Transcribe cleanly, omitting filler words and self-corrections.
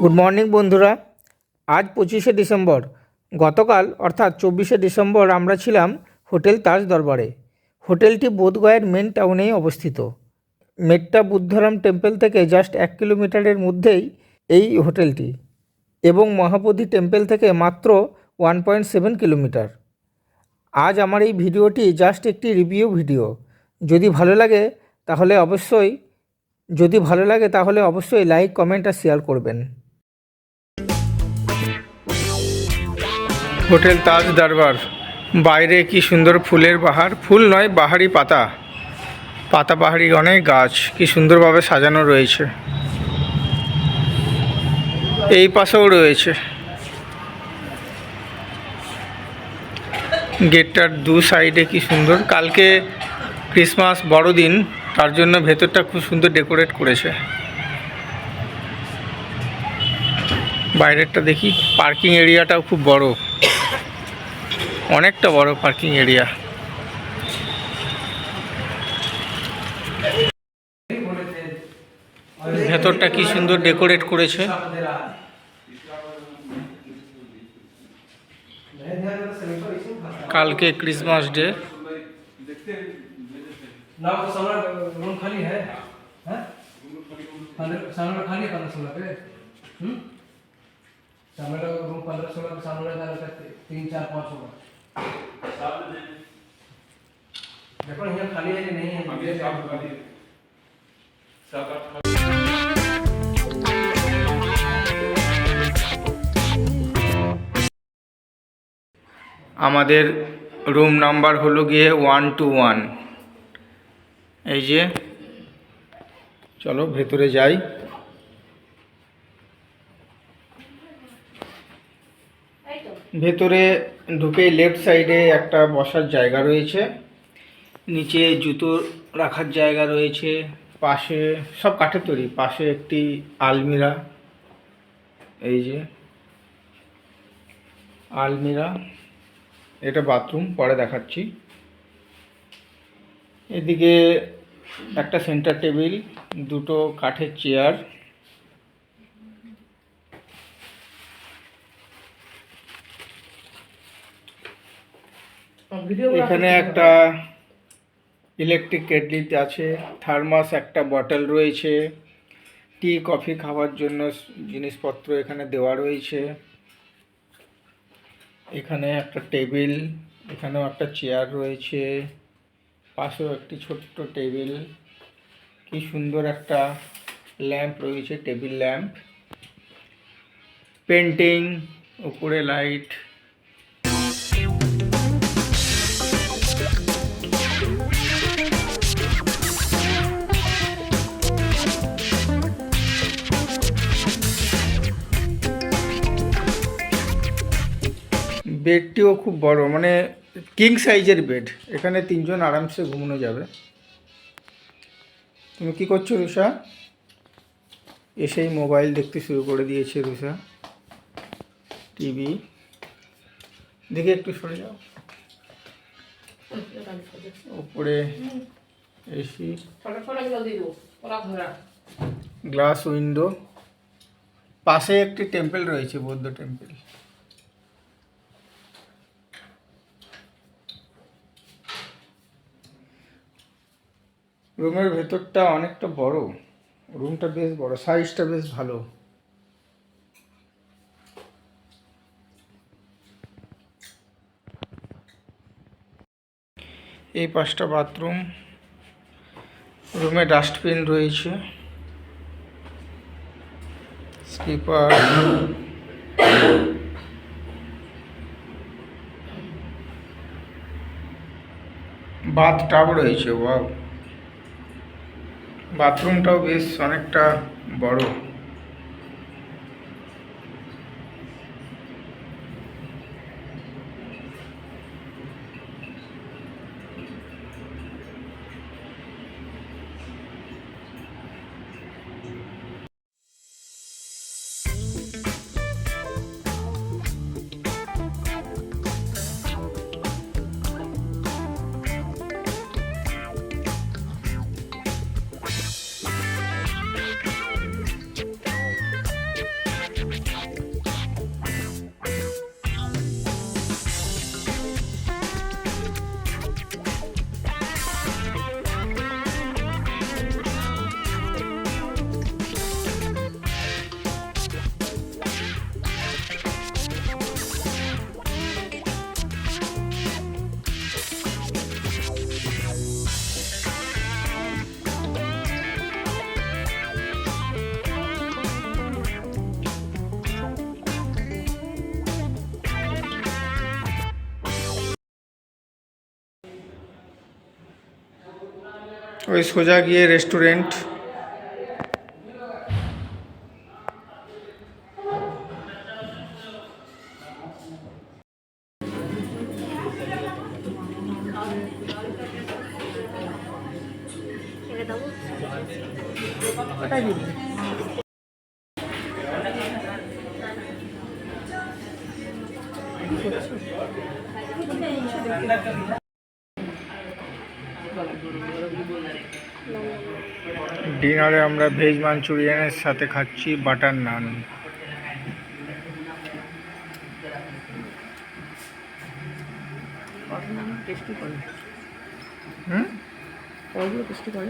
Good morning বন্ধুরা। আজ 25শে December. গতকাল অর্থাৎ 24শে ডিসেম্বর আমরা ছিলাম হোটেল তাজ দরবারে। হোটেলটি বোধগয়ার মেন টাউনেই অবস্থিত। মেট্টা বুদ্ধরাম টেম্পল থেকে জাস্ট 1 কিলোমিটারের মধ্যেই এই হোটেলটি, এবং মহাবোধি টেম্পল থেকে মাত্র 1.7 কিলোমিটার। আজ আমার এই ভিডিওটি জাস্ট একটি রিভিউ ভিডিও। যদি ভালো লাগে তাহলে অবশ্যই লাইক, কমেন্ট আর শেয়ার করবেন। হোটেল তাজ দরবার, বাইরে কি সুন্দর ফুলের বাহার, ফুল নয় বাহারি পাতা বাহারি অনেক গাছ কি সুন্দরভাবে সাজানো রয়েছে। এই পাশেও রয়েছে। গেটটার দু সাইডে কি সুন্দর। কালকে ক্রিসমাস বড়দিন, তার জন্য ভেতরটা খুব সুন্দর ডেকোরেট করেছে। বাইরেরটা দেখি, পার্কিং এরিয়াটাও খুব বড়, অনেকটা বড় পার্কিং এরিয়া। ভেতরটা কি সুন্দর ডেকোরেট করেছে। কালকে ক্রিসমাস ডে। सामने रूम 15-16 के सामने लगा रहता है 3-4-5 होगा। देखो यहाँ खाली है कि नहीं है, अभी साफ खाली है। আমাদের রুম নাম্বার হলো গিয়ে 121। এই যে, চলো ভেতরে যাই। ভেতরে ঢুকে লেফট সাইডে একটা বসার জায়গা রয়েছে, নিচে জুতো রাখার জায়গা রয়েছে, পাশে সব কাঠের তৈরি, পাশে একটি আলমিরা। এই যে আলমিরা, এটা বাথরুম, পরে দেখাচ্ছি। এদিকে একটা সেন্টার টেবিল, দুটো কাঠের চেয়ার। এখানে একটা ইলেকট্রিক কেটলি আছে, থার্মাস একটা বটল রয়েছে, টি কফি খাওয়ার জন্য জিনিসপত্র এখানে দেওয়া রয়েছে। এখানে একটা টেবিল, এখানেও একটা চেয়ার রয়েছে, পাশেও একটি ছোট্ট টেবিল। কি সুন্দর একটা ল্যাম্প রয়েছে, টেবিল ল্যাম্প, পেন্টিং, উপরে লাইট। বেডটিও খুব বড়, মানে কিং সাইজের বেড। এখানে 3 জন আরামসে ঘুমানো যাবে। তুমি কি করছো রুষা? এসেই মোবাইল দেখতে শুরু করে দিয়েছে রুষা। টিভি দেখে একটু সরে যাও। উপরে এসি, গ্লাস উইন্ডো, পাশে একটি টেম্পল রয়েছে, বৌদ্ধ টেম্পল। রুমের ভেতরটা অনেকটা বড়, রুমটা বেশ বড়, সাইজটা বেশ ভালো। এই পাশটা বাথরুম, রুমে ডাস্টবিন রয়েছে, স্লিপার, বাথ টাব রয়েছে। ওয়াও, বাথরুমটাও বেশ অনেকটা বড়। ওই সোজা গিয়ে রেস্টুরেন্ট। ডিনারে আমরা ভেজ মাঞ্চুরিয়ানের সাথে খাচ্ছি বাটার নান। টেস্টি করে হুম ওগুলো টেস্টি করে